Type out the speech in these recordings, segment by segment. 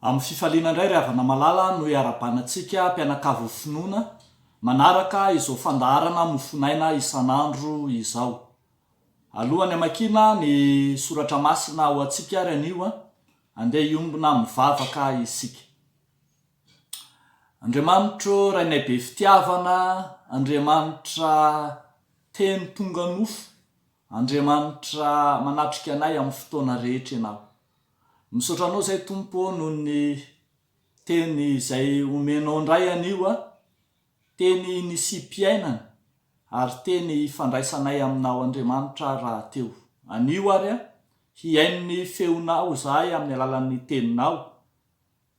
Amin'ny fifaliana indray ry havana malala no iarabanantsika mpianakavy finoana manaraka izao fandaharana mofonaina isan'andro izao. Alohany amakina ny soratra masina ho antsika ary anio andeha iombona mivavaka isika. Andriamanitro rainay be fitiavana, Andriamanitra teny tonga nofo, Andriamanitra manatrika anay amin'ny fotoana rehetra ianao. Misaotra anao zay Tompo noho ny teny izay omenao indray anio, teny nisy-piainana ary teny ifandraisanay aminao Andriamanitra raha teo. Anio ary hiaino ny feonao zahay amin'ny alalan'ny teninao,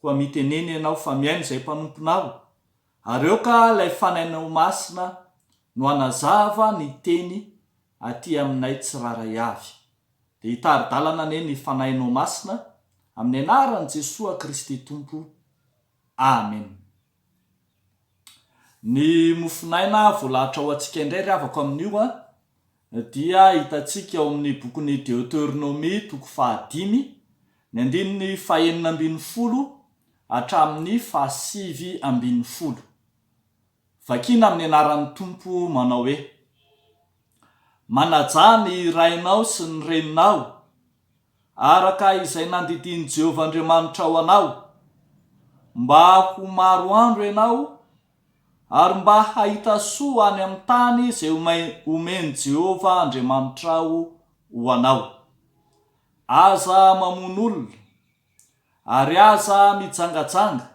koa miteneny ianao fa miaino izay mpanomponao, ary eo ka ilay fanainao masina no anazava ny teny aty aminay tsiraray avy. Dia hitari-dalana ane ny fanainao masina amin'ny anaran'i Jesosy Kristy Tompo. Amen. Ny mofonaina voalahatra ho antsika indray ry havako amin'io dia hitantsika ao amin'ny bokin'ny Deutéronomie toko 5 ny andininy 612 hatramin'ny 712. Vakina amin'ny anaran'ny Tompo manao hoe: manaja ny rainao sy ny reninao araka izay nandidiny Jehovah Andriamanitra ho anao, mba ho maro andro ianao ary mba hahita soa any amin'ny tany izay omeny Jehovah Andriamanitrao ho anao. Aza mamono olona, ary aza mijangajanga,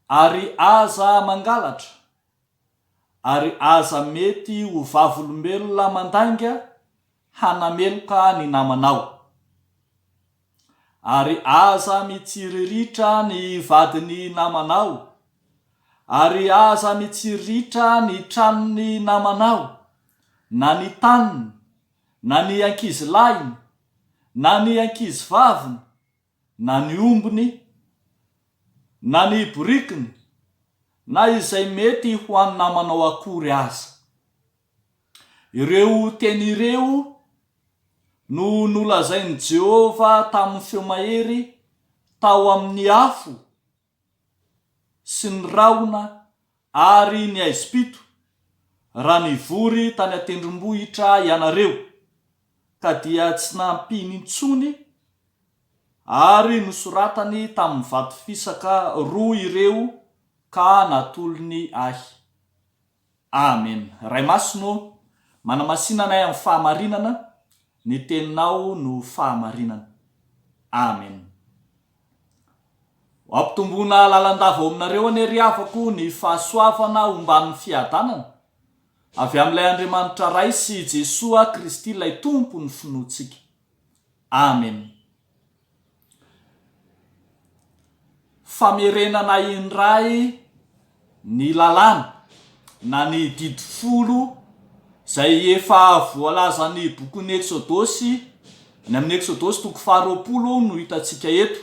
ary aza mangalatra, ary aza mety ho vavolombelona mandanga hanameloka ny namanao, ary aza mitsiriritra ny vadiny namanao, ary aza mitsiriritra ny tranony namanao, na ny taniny, na ny ankizy lahiny, na ny ankizy vaviny, na ny ombony, na ny borikiny, na izay mety ho an'ny namanao akory aza. Ireo teny ireo no nolazain'i Jehovah tamin'ny feo mahery tao amin'ny afo sy ny rahona ary ny Aizipito, raha nivory tany an-tendrombohitra ianareo, ka dia tsy nampiny intsony, ary nosoratany tamin'ny vato fisaka roa ireo ka natolony ahy. Amen. Ray masino, manamasinanay amin'ny fahamarinana, ny teninao no fahamarinana. Amen. Ampitomboana lalandava ao aminareo ane ry havako ny fahasoavana homban'ny fiadanana avy amin'ilay Andriamanitra ray sy Jesosy Kristy ilay Tompo ny finoantsika. Amen. Famerenana indray ny lalàna na ny didifolo zay efa voalaza ny bokin'ny Exodosy, ny amin'ny Exodosy toko 20 no hitantsika eto.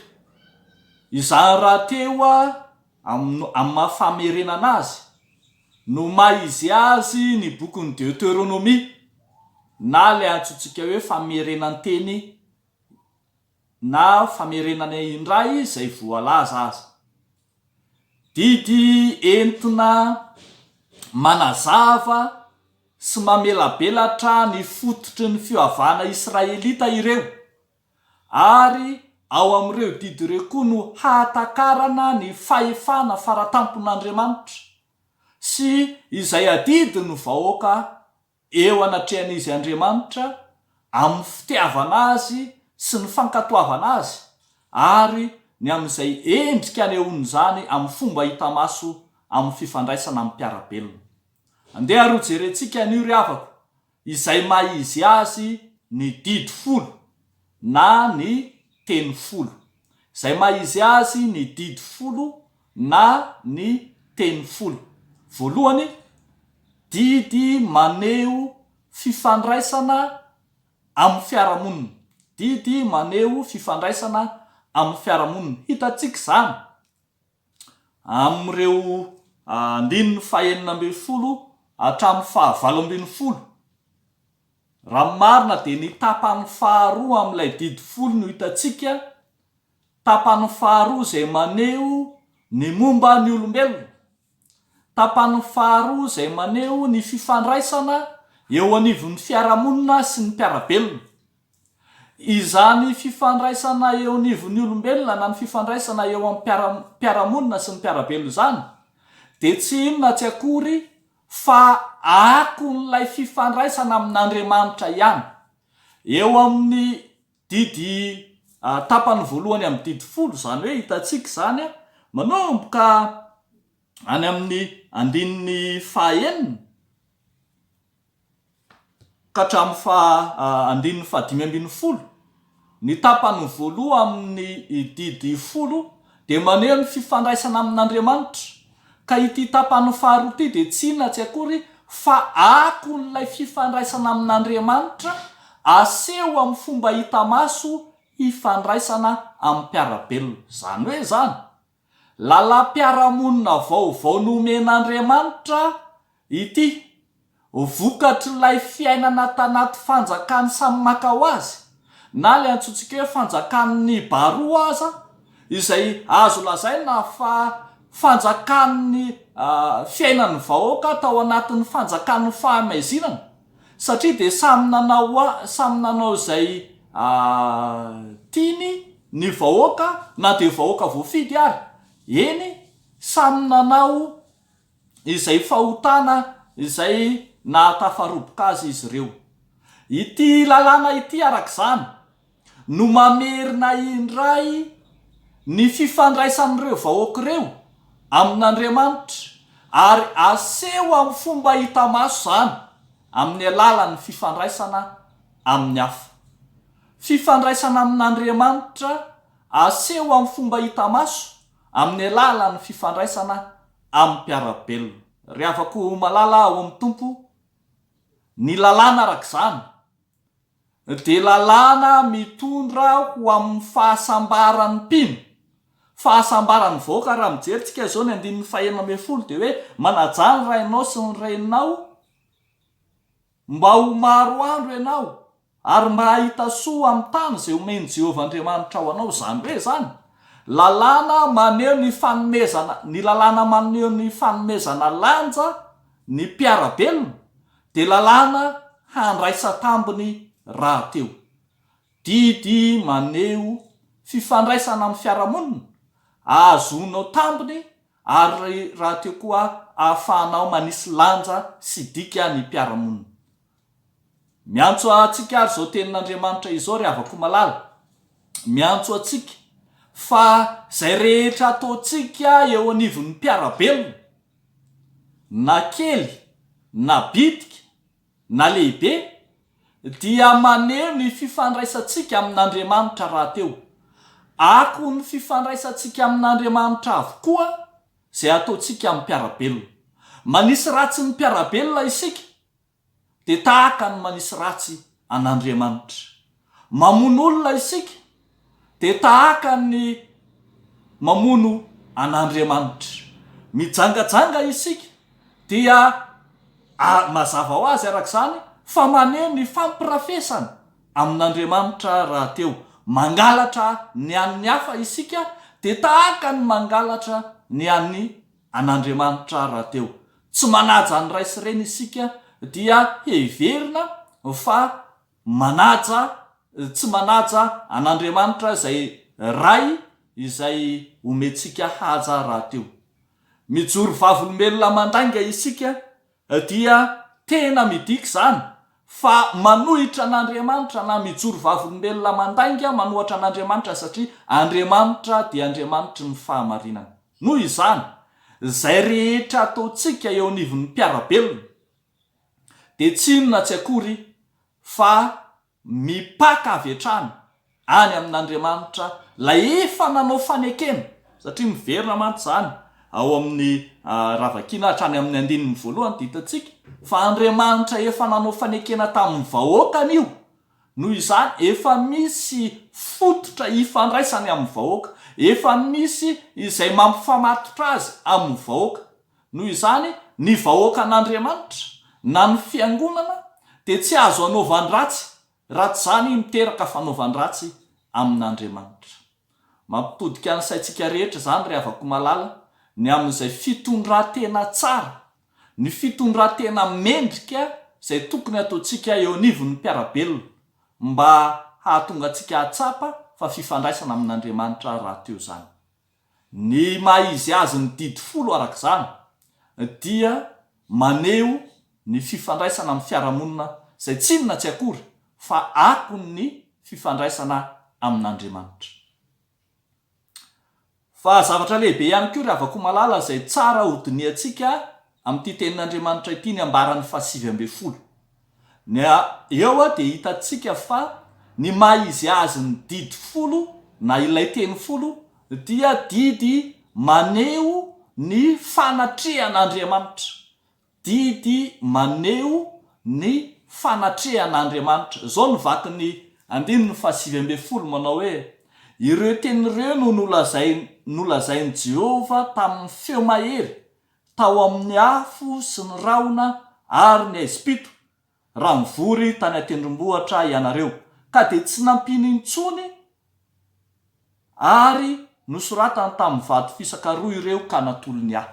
Izany raha teo amin'ny mahafamerenana azy no maizy azy ny bokin'ny Deutéronomie, na le antsointsika hoe famerenan-teny na famerenana indray izay voalaza azy. Didy entina manazava sy mamelabelatra ny fototry ny fioavana Israelita ireo, ary ao amin'ireo didy ireo koa no hahatakarana ny fahefana faratampon'Andriamanitra sy izay adidy ny vahoaka eo anatrehan'izy Andriamanitra amin'ny fitiavana azy sy ny fankatoavana azy, ary ny amin'izay endrika anehoany zany amin'ny fomba hita maso amin'ny fifandraisana amin'ny mpiarabelona. Andeha aro jerentsika anio ry havako izay maizy azy ny didy folo na ny teny folo. Izay maizy azy ny didy folo na ny teny folo. Voalohany, didy maneho fifandraisana amin'ny fiarahamonina. Didy maneho fifandraisana amin'ny fiarahamonina. Hitantsika zany amin'ireo 19 hatramin'ny 20. Raha marina dia ny tapany faharoa amin'ilay didy folo no hitantsika tapany faharoa zay maneho ny momba ny olombelona, tapany faharoa zay maneho ny fifandraisana eo anivon'ny fiarahamonina sy ny mpiarabelona. Izany fifandraisana eo anivon'ny olombelona na ny fifandraisana eo amin'ny mpiarahamonina sy ny mpiarabelona zany de tsy inona tsy akory fa akon'ilay fifandraisana amin'Andriamanitra ihany. Eo amin'ny didy tapany voalohany amin'ny didy 10 zany hoe hitatsika zany manomboka any amin'ny andininy fahaenina ka hatramin'ny andininy 5 ny tapany voaloha amin'ny didy 10 de maneho ny fifandraisana amin'Andriamanitra. Ka ity tapany faharoa ity de tsy inona tsy akory fa akon'ilay fifandraisana amin'Andriamanitra aseho amin'ny fomba hita maso hifandraisana amin'ny mpiarabelona. Zany hoe zany lalam-piarahamonina vaovao nomen'Andriamanitra ity, vokatr'ilay fiainana tanaty fanjakany samy maka ho azy, na le antsointsika hoe fanjakan'ny baroa aza, izay azo lazaina fa fanjakan'ny fiainan'ny vahoaka tao anatin'ny fanjakan'ny fahamaizina, satria de samy nanao izay tiany ny vahoaka na de vahoaka voafidy ary. Eny samy nanao izay fahotana izay nahatafaroboka azy izy ireo. Ity lalàna ity arak'izany no mamerina indray ny fifandraisan'ireo vahoaka ireo amin'Andriamanitra ary aseho amin'ny fomba hita maso zany amin'ny alalan'ny fifandraisana amin'ny hafa. Fifandraisana amin'Andriamanitra aseho amin'ny fomba hita maso amin'ny alalan'ny fifandraisana amin'ny mpiarabelona. Ry havako malala ao amin'ny tompo, ny lalàna arak'izany de lalàna mitondra ho amin'ny fahasambaran'ny mpino, fahasambaran'ny vahoaka. Raha mijeritsika zao ny andininy 140 de hoe manajany rainao sy ny reninao mba ho maro andro ianao ary mba hahita soa amin'ny tany zay omeny Jehovah Andriamanitra ho anao. Zany hoe zany lalàna maneho ny fanomezana, ny lalàna maneho ny fanomezana lanja ny mpiarabelona de lalàna handraisa-tambiny rahateo. Didy maneho fifandraisana amin'ny fiarahamonina, ahazonao tambiny ary rahateo koa ahafahanao manisy lanja sy dika ny mpiarahamonina. Miantso atsika ary zao tenin'Andriamanitra izao ry havako malala, miantso atsika fa zay rehetra ataotsika eo anivon'ny mpiarabelona, na kely na bitika na lehibe, dia maneho ny fifandraisantsika amin'Andriamanitra rahateo. Ako ny fifandraisantsika amin'Andriamanitra avokoa zay ataotsika amin'ny mpiarabelona. Manisy ratsy ny mpiarabelona isika de tahaka ny manisy ratsy an'Andriamanitra. Mamono olona isika de tahaka ny mamono an'Andriamanitra. Mijangajanga isika dia mazava ho azy arak'izany fa maneho ny fampirafesana amin'Andriamanitra rahateo. Mangalatra ny an'ny hafa isika de tahaka ny mangalatra ny an'Andriamanitra rahateo. Tsy manaja ny ray sy reny isika dia heverina fa tsy manaja an'Andriamanitra zay ray izay omentsika haja rahateo. Mijoro vavolombelona mandainga isika dia tena midika zany fa manohitra an'Andriamanitra na mijoro vavolombelona mandainga manohatra an'Andriamanitra, satria Andriamanitra dia Andriamanitra ny fahamarinana. Noho izany zay rehetra ataotsika eo anivon'ny mpiarabelona de tsy inona tsy akory fa mipaka avy hatrany any amin'Andriamanitra lay efa nanao fanekena, satria miverina mantsy zany ao amin'ny ravakina hatrany amin'ny andininy voalohany ditatsika fa Andriamanitra efa nanao fanekena tamin'ny vahoakany io. Noho izany efa misy fototra hifandraisany amin'ny vahoaka, efa misy izay mampifamatotra azy amin'ny vahoaka. Noho izany ny vahoaka an'Andriamanitra na ny fiangonana de tsy azo anaovandratsy raha tsy zany miteraka fanaovandratsy amin'Andriamanitra. mampitodika ny saintsika rehetra zany ry havako malala ny amin'izay fitondran-tena tsara, ny fitondran-tena mendrika izay tokony ataontsika eo anivon'ny mpiarabelona mba hahatonga antsika hatsapa fa fifandraisana amin'Andriamanitra raha teo zany. Ny maizy azy ny didy folo arak'izany dia maneho ny fifandraisana amin'ny fiarahamonina izay tsy inona tsy akory fa akon'ny fifandraisana amin'Andriamanitra. Fa zavatra lehibe ihany koa ry havako malala izay tsara hodiniantsika amin'ity tenin'Andriamanitra ity ny ambarany 720. Eo dia hitantsika fa ny maizy azy ny didy folo na ilay teny folo dia didy maneho ny fanatrehan'Andriamanitra. Didy maneho ny fanatrehan'Andriamanitra. Zao ny vaky ny 720 manao hoe ireo tenireo no nolazainy Jehova tamin'ny feo mahery tao amin'ny afo sy ny rahona ary ny Ezipito raha mivory tany an-tendrombohitra ianareo ka dia tsy nampino intsony ary nosoratany tamin'ny vato fisaka roa ireo ka natolony ahy.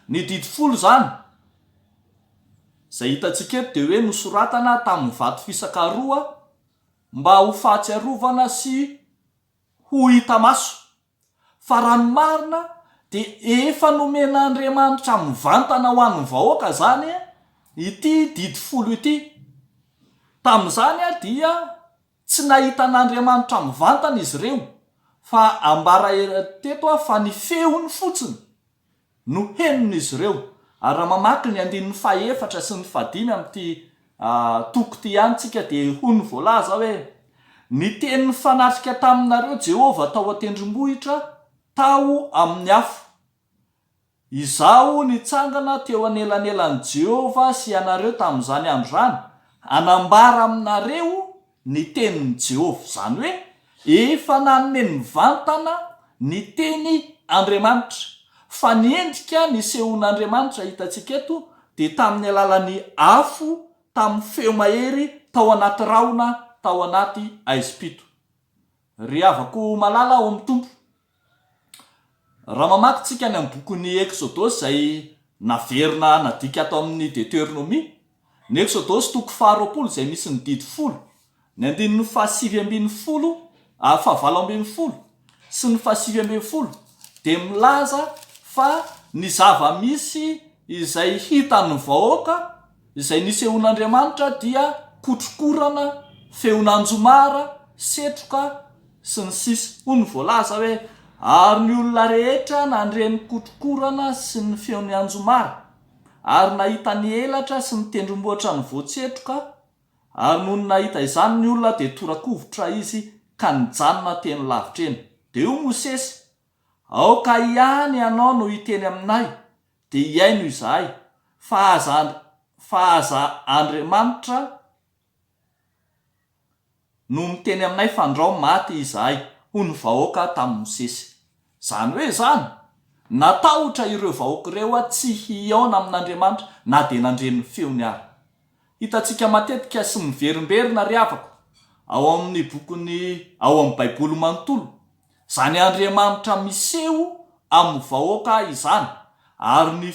Ny didy folo zany izay hitantsika eto dia hoe nosoratana tamin'ny vato fisaka roa mba ho fahatsiarovana sy ho hita maso. Fa raha ny marina dia efa nomen'Andriamanitra mivantana ho an'ny vahoaka zany ity didy folo ity. Tamin'izany dia tsy nahitan'Andriamanitra mivantana izy ireo fa ambara teto fa ny feony fotsiny no henon'izy ireo. Ary raha mamaky ny 14 sy ny 15 amin'ity toko ty ihany tsika dia hoy ny voalaza hoe ny teniny fanatrika taminareo Jehova tao an-tendrombohitra tao amin'ny afo. Izaho nitsangana teo anelanelan'i Jehova sy ianareo tamin'izany andro zany anambara aminareo ny tenin'i Jehova. Zany hoe efa nanome mivantana ny teny Andriamanitra. Fa ny endrika ny sehon'Andriamanitra hitantsika eto dia tamin'ny alalan'ny afo, tamin'ny feo mahery, tao anaty rahona, tao anaty Ezipito. Ry havako malala ao amin'ny tompo. Raha mamaky tsika ny amin'ny bokon'ny Exodus izay naverina nadika atao amin'ny Deutéronomie, ny Exodus toko 20 izay misy ny didy folo, ny 720 sy ny 720 dia milaza fa ny zava-misy izay hitan'ny vahoaka izay nisehon'Andriamanitra dia kotrokorana, feon'anjomara, setroka sy ny sisa. Hoy ny voalaza hoe ary ny olona rehetra nandreny kotrokorana sy ny feon'ny anjomara ary nahita ny elatra sy ny tendrombohitra ny voatsetroka ary noho ny nahita izany ny olona dia torakovotra izy ka nijanona teny lavitra eny. Dia io Mosesy, aoka ihany ianao no hiteny aminay dia hiaino izahay fa aza Andriamanitra no miteny aminay fandrao maty izahay, hoy ny vahoaka tamin'ny Mosesy. Zany hoe zany natahotra ireo vahoaka ireo tsy hiaona amin'Andriamanitra na dia nandreny feony ary. Hitantsika matetika sy miverimberina ry havako ao amin'ny Baiboly manontolo zany Andriamanitra miseho amin'ny vahoaka izany ary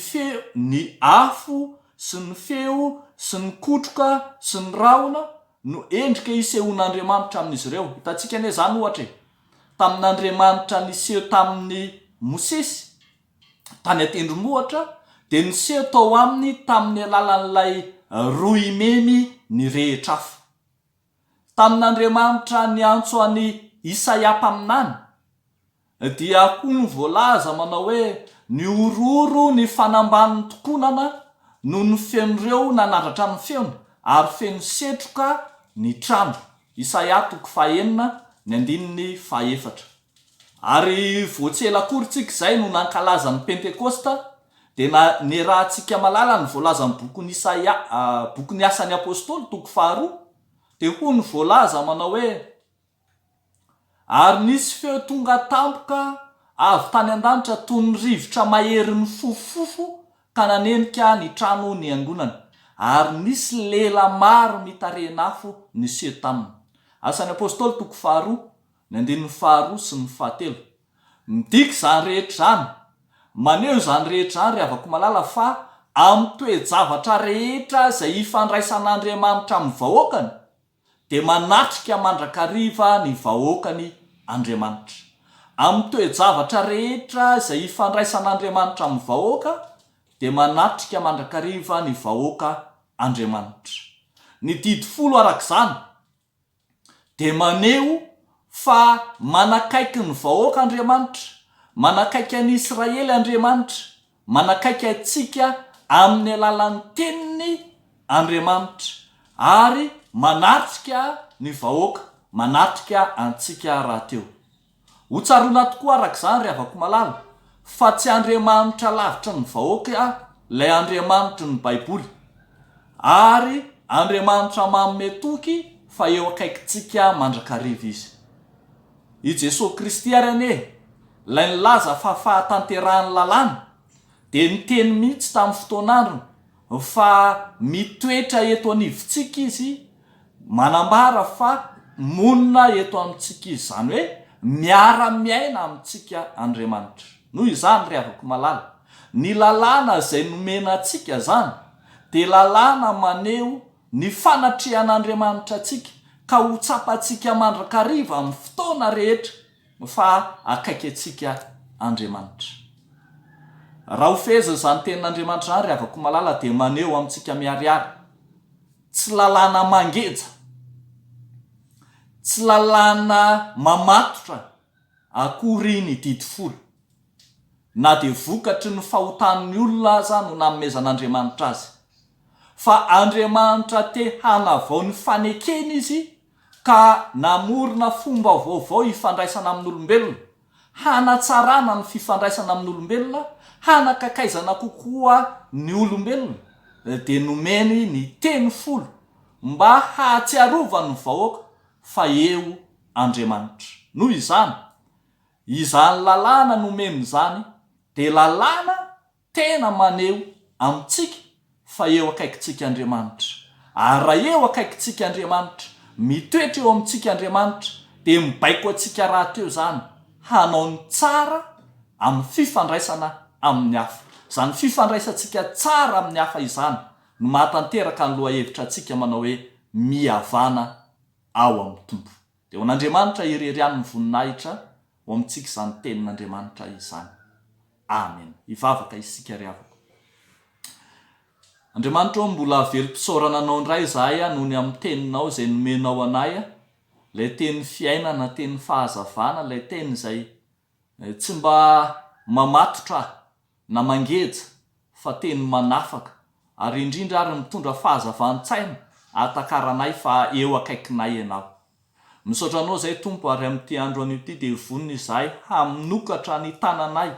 ny afo sy ny feo sy ny kotroka sy ny rahona no endrika isehon'Andriamanitra amin'izy ireo. Hitantsika ane zany ohatra tamin'Andriamanitra niseho tamin'ny Mosesy tany an-tendrombohitra dia niseho tao aminy tamin'ny alalan'ilay roy memy ny rehetra afo. Tamin'Andriamanitra niantso an'i Isaia mpaminany dia koa ny voalaza manao hoe ny ororo ny fanamban'ny tokonana no ny feon'ireo nanandratra ny feony ary feno setroka ny trano. Isaia toko 4:1-4. Ary voatsela korytsika izay no nankalaza ny Pentekosta dia nerahantsika malala ny voalaza ny bokon'ny Asan'ny Apôstôly toko 2 dia hoy ny voalaza manao hoe ary nisy feo tonga tampoka avy tany an-danitra toy ny rivotra mahery ny fofofofo ka nanenika ny trano ny angonana ary nisy lela maro mitarehina afo niseho taminy. Asan'ny Apôstôly toko 2 ny 2 sy ny 3 midika zany rehetra zany maneho zany rehetra zany ry avako malala fa amin'ny toe-javatra rehetra zay ifandraisan'Andriamanitra amin'ny vahoakany de manatrika mandrakariva ny vahoakany Andriamanitra. Amin'ny toe-javatra rehetra zay ifandraisan'Andriamanitra amin'ny vahoaka de manatrika mandrakariva ny vahoaka Andriamanitra. Ny didy 10 arak'izany de maneho fa manakaiky ny vahoaka Andriamanitra, manakaiky an'i Israely Andriamanitra, manakaiky atsika amin'ny alalan'ny teniny Andriamanitra ary manatrika ny vahoaka, manatrika antsika rahateo. Ho tsaroana tokoa arak'izany ry avako malala fa tsy Andriamanitra lavitra ny vahoaka lay Andriamanitra ny Baiboly ary Andriamanitra manome toky fa eo akaikintsika mandrakariva izy. I Jesosy Kristy ary ane lay nilaza fa fahatanterahany lalàna de niteny mihitsy tamin'ny fotoanandrony fa mitoetra eto anivontsika izy, manambara fa monina eto amintsika izy, zany hoe miara-miaina amintsika Andriamanitra. Noho izany ry avako malala, ny lalàna zay nomena atsika zany de lalàna maneho ny fanatrehan'Andriamanitra atsika ka ho tsapatsika mandrakariva amin'ny fotoana rehetra fa akaiky atsika Andriamanitra. Raha ho feheza zany tenin'Andriamanitra zany ry avako malala de maneho amintsika miariary tsy lalàna mangeja, tsy lalàna mamatotra akory ny didy 10 na de vokatry ny fahotan'ny olona aza no nanomezan'Andriamanitra azy, fa Andriamanitra te hanavao ny fanekeny izy ka namorona fomba vaovao ifandraisana amin'olombelona, hanatsarana ny fifandraisana amin'olombelona, hanakakaizana kokoa ny olombelona de nomeny ny teny 10 mba hahatsiarovany ny vahoaka fa eo Andriamanitra. Noho izany lalàna nomeny zany de lalàna tena maneho amintsika fa eo akaikintsika Andriamanitra. Ary raha eo akaikintsika Andriamanitra, mitoetra eo amintsika Andriamanitra de mibaiko atsika rahateo zany hanao ny tsara amin'ny fifandraisana amin'ny hafa. Zany fifandraisantsika tsara amin'ny hafa izany no mahatanteraka ny lohahevitra atsika manao hoe mihavana ao amin'ny tompo. De ho an'Andriamanitra ireriany ny voninahitra ho amintsika izany tenin'Andriamanitra izany. Amen. Ivavaka isika ry avako. Andriamanitra mbola velom-pisaorana anao indray zahay noho ny amin'ny teninao zay nomenao anay, lay teny fiainana, teny fahazavana, lay teny zay tsy mba mamatotra na mangeja fa teny manafaka ary indrindra ary mitondra fahazavan-tsaina atakaranay fa eo akaikinay ianao. Misaotra anao zay Tompo ary amin'ity andro an'ity de voniny izahay haminokatra ny tananay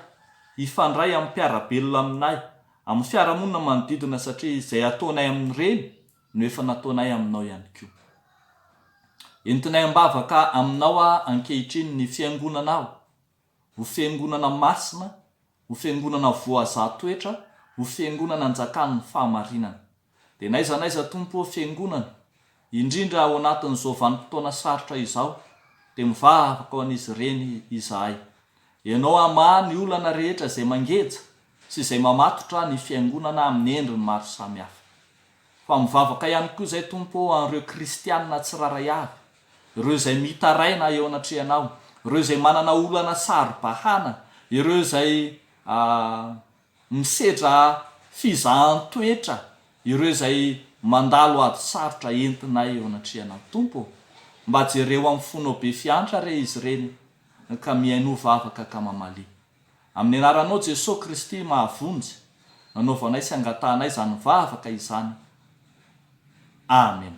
ifandray amin'ny mpiarabelona aminay, amin'ny fiarahamonina manodidina satria izay ataonay amin'ireny no efa nataonay aminao ihany koa. Entinay ambavaka aminao ankehitriny ny fiangonanao, ho fiangonana masina, ho fiangonana voazatoetra, ho fiangonana anjakan'ny fahamarinana. De naiza Tompo fiangonana indrindra ao anatin'izao vanim-potoana sarotra izao de mivavaka ho an'izy ireny izahay. Ianao ama ny olana rehetra zay mangeja sy izay mamatotra ny fiangonana amin'ny endriny maro samihafa. Fa mivavaka ihany koa zay Tompo an'ireo kristianina tsiraray avy, ireo zay mitaraina eo anatrehanao, ireo zay manana olana saro-bahana, ireo zay misedra fizahan-toetra, ireo zay mandalo ady sarotra entinay eo anatrehanao. Tompo, mba jereo amin'ny fonao be fiantra re izy ireny ka miaino vavaka ka mamalia. Amin'ny anaranao Jesosy Kristy mahavonjy, nanaovanay sy angatanay zany vavaka izany. Amen.